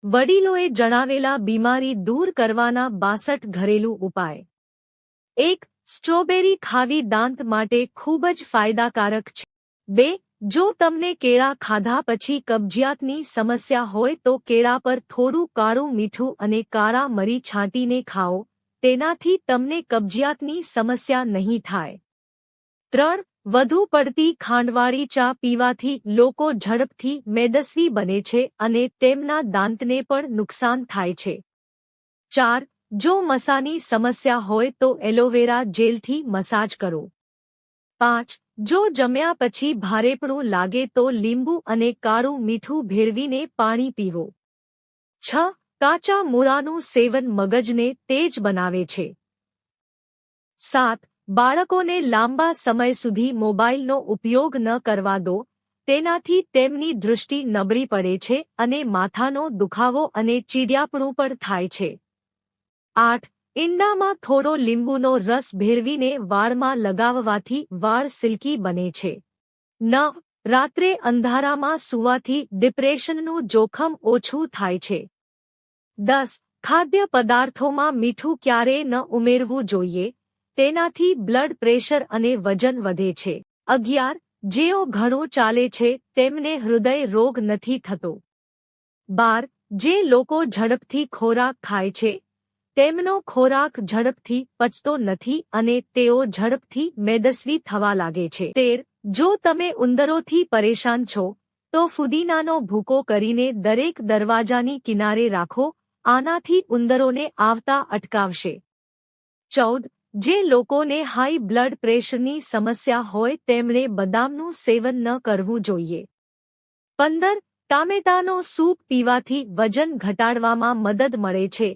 વડીલોએ જણાવેલા બીમારી દૂર કરવાના 62 ઘરેલું ઉપાય। 1. સ્ટ્રોબેરી ખાવી દાંત માટે ખૂબ જ ફાયદાકારક છે। 2. જો તમને કેળા ખાધા પછી કબજિયાતની સમસ્યા હોય તો કેળા પર થોડું કાળું મીઠું અને કાળા મરી છાંટીને ખાઓ, તેનાથી તમને કબજિયાતની સમસ્યા નહીં થાય। 3. વધુ પડતી ખાંડવાળી ચા પીવાથી લોકો ઝડપથી મેદસ્વી બને છે અને તેમના દાંતને પણ નુકસાન થાય છે। 4. જો મસાની સમસ્યા હોય તો એલોવેરા જેલથી મસાજ કરો। 5. જો જમ્યા પછી ભારેપણું લાગે તો લીંબુ અને કાળું મીઠું ભેળવીને પાણી પીવો। 6. કાચા મૂળાનું સેવન મગજને તેજ બનાવે છે। 7. બાળકોને લાંબા સમય સુધી મોબાઈલનો ઉપયોગ ન કરવા દો, તેનાથી તેમની દૃષ્ટિ નબળી પડે છે અને માથાનો દુખાવો અને ચીડિયાપણું પણ થાય છે। 8. ઈંડામાં થોડો લીંબુનો રસ ભેળવીને વાળમાં લગાવવાથી વાળ સિલ્કી બને છે। 9. રાત્રે અંધારામાં સૂવાથી ડિપ્રેશનનું જોખમ ઓછું થાય છે। 10. ખાદ્ય પદાર્થોમાં મીઠું ક્યારેય ન ઉમેરવું જોઈએ, તેનાથી બ્લડ પ્રેશર અને વજન વધે છે। 11. જેઓ ઘણું ચાલે છે તેમને હૃદય રોગ નથી થતો। 12. જે લોકો ઝડપથી ખોરાક ખાય છે તેમનો ખોરાક ઝડપથી પચતો નથી અને તેઓ ઝડપથી મેદસ્વી થવા લાગે છે। 13. જો તમે ઉંદરોથી પરેશાન છો તો ફુદીનાનો ભૂકો કરીને દરેક દરવાજાની કિનારે રાખો, આનાથી ઉંદરોને આવતા અટકાવશે। 14. જે લોકોને હાઈ બ્લડ પ્રેશરની સમસ્યા હોય તેમણે બદામનું સેવન ન કરવું જોઈએ। 15. ટામેટાનો સૂપ પીવાથી વજન ઘટાડવામાં મદદ મળે છે,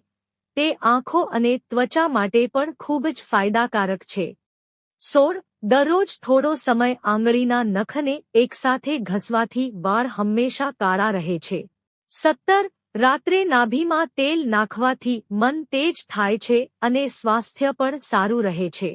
તે આંખો અને ત્વચા માટે પણ ખૂબ જ ફાયદાકારક છે। 16. દરરોજ થોડો સમય આંગળીના નખને એકસાથે ઘસવાથી વાળ હંમેશા કાળા રહે છે। 17. રાત્રે નાભીમાં તેલ નાખવાથી મન તેજ થાય છે અને સ્વાસ્થ્ય પણ સારું રહે છે।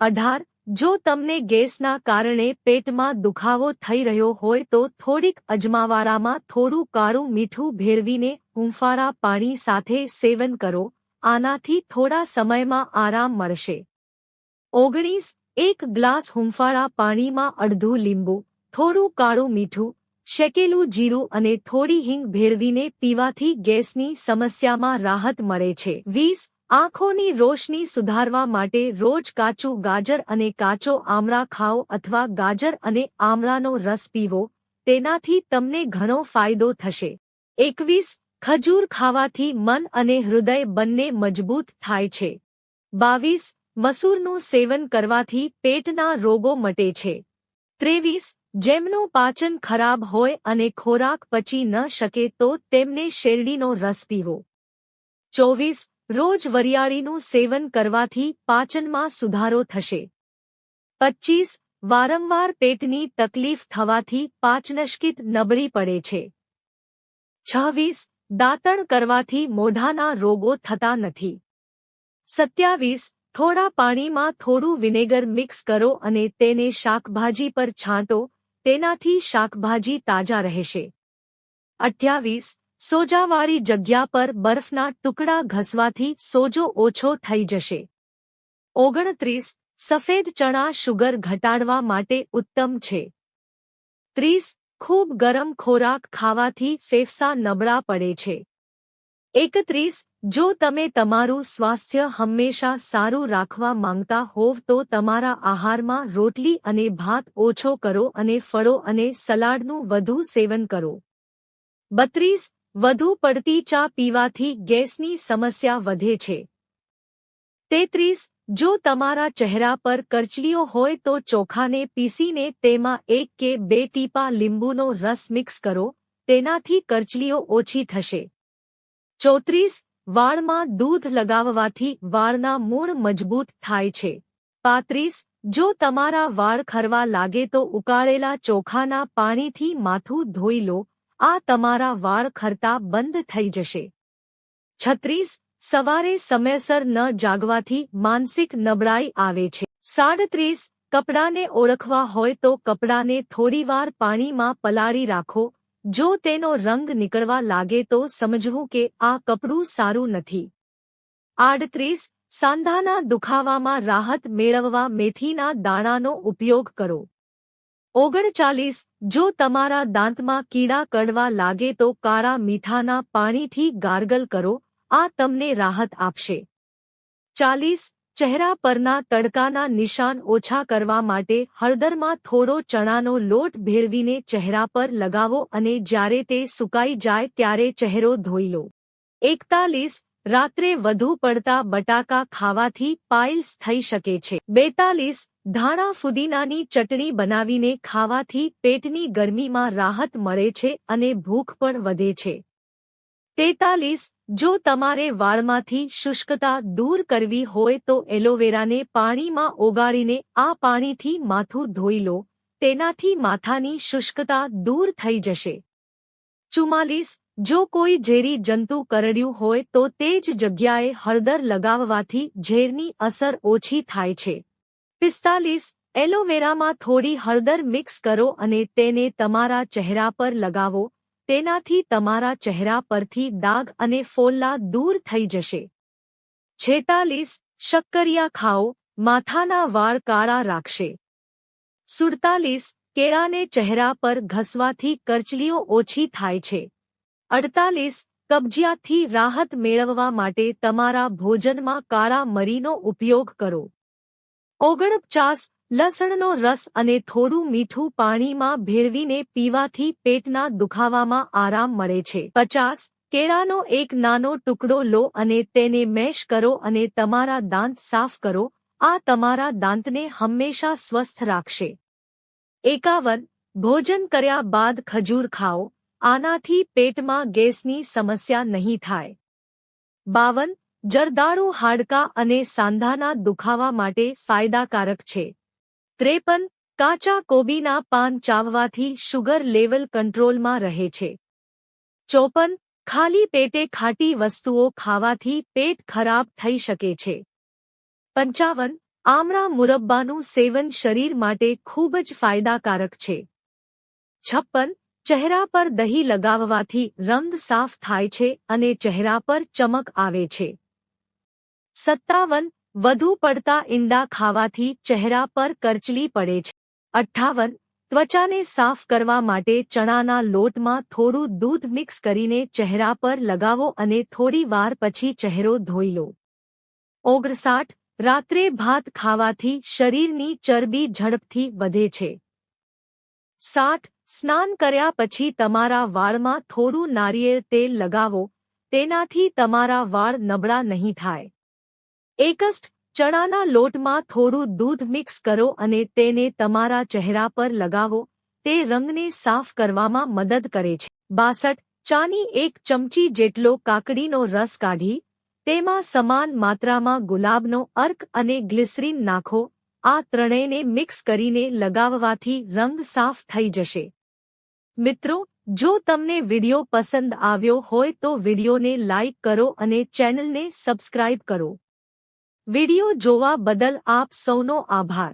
18. જો તમને ગેસના કારણે પેટમાં દુખાવો થઈ રહ્યો હોય તો થોડીક અજમાવાળામાં થોડું કાળું મીઠું ભેળવીને હૂંફાળા પાણી સાથે સેવન કરો, આનાથી થોડા સમયમાં આરામ મળશે। 19. એક ગ્લાસ હૂંફાળા પાણીમાં અડધું લીંબુ, થોડું કાળું મીઠું, શેકેલું જીરું અને થોડી હિંગ ભેળવીને પીવાથી ગેસની સમસ્યામાં રાહત મળે છે। 20. આંખોની રોશની સુધારવા માટે રોજ કાચું ગાજર અને કાચો આમળા ખાઓ અથવા ગાજર અને આમળાનો રસ પીવો, તેનાથી તમને ઘણો ફાયદો થશે। 21. ખજૂર ખાવાથી મન અને હૃદય બંને મજબૂત થાય છે। 22. મસૂરનું સેવન કરવાથી પેટના રોગો મટે છે। 23. જેમનું પાચન ખરાબ હોય અને ખોરાક પચી ન શકે તો તેમને શેરડીનો રસ પીવો। 24. રોજ વરિયાળીનું સેવન કરવાથી પાચનમાં સુધારો થશે। 25. વારંવાર પેટની તકલીફ થવાથી પાચનશક્તિ નબળી પડે છે। 26. દાંતણ કરવાથી મોઢાના રોગો થતા નથી। 27. થોડા પાણીમાં થોડું વિનેગર મિક્સ કરો અને તેને શાકભાજી પર છાંટો, તેનાથી શાકભાજી તાજા રહેશે। 28. સોજાવાળી જગ્યા પર બરફના ટુકડા ઘસવાથી સોજો ઓછો થઈ જશે। 29. સફેદ ચણા શુગર ઘટાડવા માટે ઉત્તમ છે। 30. ખૂબ ગરમ ખોરાક ખાવાથી ફેફસા નબળા પડે છે। 31. જો તમે તમારું સ્વાસ્થ્ય હંમેશા સારું રાખવા માંગતા હોવ તો તમારા આહારમાં રોટલી અને ભાત ઓછો કરો અને ફળો અને સલાડનું વધુ સેવન કરો। 32. વધુ પડતી ચા પીવાથી ગેસની સમસ્યા વધે છે। 33. જો તમારા ચહેરા પર કરચલીઓ હોય તો ચોખાને પીસીને તેમાં 1 કે 2 ટીપા લીંબુનો રસ મિક્સ કરો, તેનાથી કરચલીઓ ઓછી થશે। 34. વાળમાં દૂધ લગાવવાથી વાળના મૂળ મજબૂત થાય છે। 35. જો તમારા વાળ ખરવા લાગે તો ઉકાળેલા ચોખાના પાણીથી માથું ધોઈ લો, આ તમારા વાળ ખરતા બંધ થઈ જશે। 36. સવારે સમયસર ન જાગવાથી માનસિક નબળાઈ આવે છે। 37. કપડાને ઓળખવા હોય તો કપડાને થોડીવાર પાણીમાં પલાળી રાખો, જો તેનો રંગ નીકળવા લાગે તો સમજવું કે આ કપડું સારું નથી. 38. સાંધાના દુખાવામાં રાહત મેળવવા મેથીના દાણાનો ઉપયોગ કરો. 39. જો તમારા દાંતમાં કીડા કડવા લાગે તો કાળા મીઠાના પાણીથી ગાર્ગલ કરો, આ તમને રાહત આપશે. 40. ચહેરા પરના તડકાના નિશાન ઓછા કરવા માટે હળદરમાં થોડો ચણાનો લોટ ભેળવીને ચહેરા પર લગાવો અને જ્યારે તે સુકાઈ જાય ત્યારે ચહેરો ધોઈ લો. 41. રાત્રે વધુ પડતા બટાકા ખાવાથી પાઇલ્સ થઈ શકે છે. 42. ધાણા ફુદીનાની ચટણી બનાવીને ખાવાથી પેટની ગરમીમાં રાહત મળે છે અને ભૂખ પણ વધે છે. 43. જો તમારે વાળમાંથી શુષ્કતા દૂર કરવી હોય તો એલોવેરાને પાણીમાં ઓગાળીને આ પાણીથી માથું ધોઈ લો, તેનાથી માથાની શુષ્કતા દૂર થઈ જશે. 44. જો કોઈ ઝેરી જંતુ કરડ્યું હોય તો તે જ જગ્યાએ હળદર લગાવવાથી ઝેરની અસર ઓછી થાય છે. 45. એલોવેરામાં થોડી હળદર મિક્સ કરો અને તેને તમારા ચહેરા પર લગાવો, તેનાથી તમારા ચહેરા પરથી ડાઘ અને ફોલ્લા દૂર થઈ જશે. 46. શક્કરિયા ખાઓ, માથાના વાળ કાળા રાખશે. 47. કેળાને ચહેરા પર ઘસવાથી કરચલીઓ ઓછી થાય છે. 48. કબજિયાતથી રાહત મેળવવા માટે તમારા ભોજનમાં કાળા મરીનો ઉપયોગ કરો. 49. લસણનો રસ અને થોડું મીઠું પાણીમાં ભેળવીને પીવાથી પેટના દુખાવામાં આરામ મળે છે. 50. કેળાનો એક નાનો ટુકડો લો અને તેને મેશ કરો અને તમારા દાંત સાફ કરો, આ તમારા દાંતને હંમેશા સ્વસ્થ રાખશે. 51. ભોજન કર્યા બાદ ખજૂર ખાઓ, આનાથી પેટમાં ગેસની સમસ્યા નહીં થાય. 52. જરદાળુ હાડકાં અને સાંધાના દુખાવા માટે ફાયદાકારક છે. 53. કાચા કોબીના પાન ચાવવાથી શુગર લેવલ કંટ્રોલમાં રહે છે. 54. ખાલી પેટે ખાટી વસ્તુઓ ખાવાથી પેટ ખરાબ થઈ શકે છે. 55. આમળા મુરબ્બાનું સેવન શરીર માટે ખૂબ જ ફાયદાકારક છે. 56. ચહેરા પર દહીં લગાવવાથી રંગ સાફ થાય છે અને ચહેરા પર ચમક આવે છે. 57. વધુ પડતા ઈંડા ખાવાથી ચહેરા પર કરચલી પડે છે. 58. ત્વચાને સાફ કરવા માટે ચણાના લોટમાં થોડું દૂધ મિક્સ કરીને ચહેરા પર લગાવો અને થોડી વાર પછી ચહેરો ધોઈ લો. 59. રાત્રે ભાત ખાવાથી શરીરની ચરબી ઝડપથી વધે છે. 60. સ્નાન કર્યા પછી તમારા વાળમાં થોડું નારિયેળ તેલ લગાવો, તેનાથી તમારા વાળ નબળા નહીં થાય. 61. ચણાના લોટમાં થોડું દૂધ મિક્સ કરો અને તેને તમારા ચહેરા પર લગાવો, તે રંગને સાફ કરવામાં મદદ કરે છે. 62. ચાની એક ચમચી જેટલો કાકડીનો રસ કાઢી, તેમાં સમાન માત્રામાં ગુલાબનો અર્ક અને ગ્લિસરીન નાખો, આ ત્રણેયને મિક્સ કરીને લગાવવાથી રંગ સાફ થઈ જશે. મિત્રો, જો તમને વિડિયો પસંદ આવ્યો હોય તો વિડિયોને લાઇક કરો અને ચેનલને સબસ્ક્રાઇબ કરો. વિડિયો જોવા બદલ આપ સૌનો આભાર.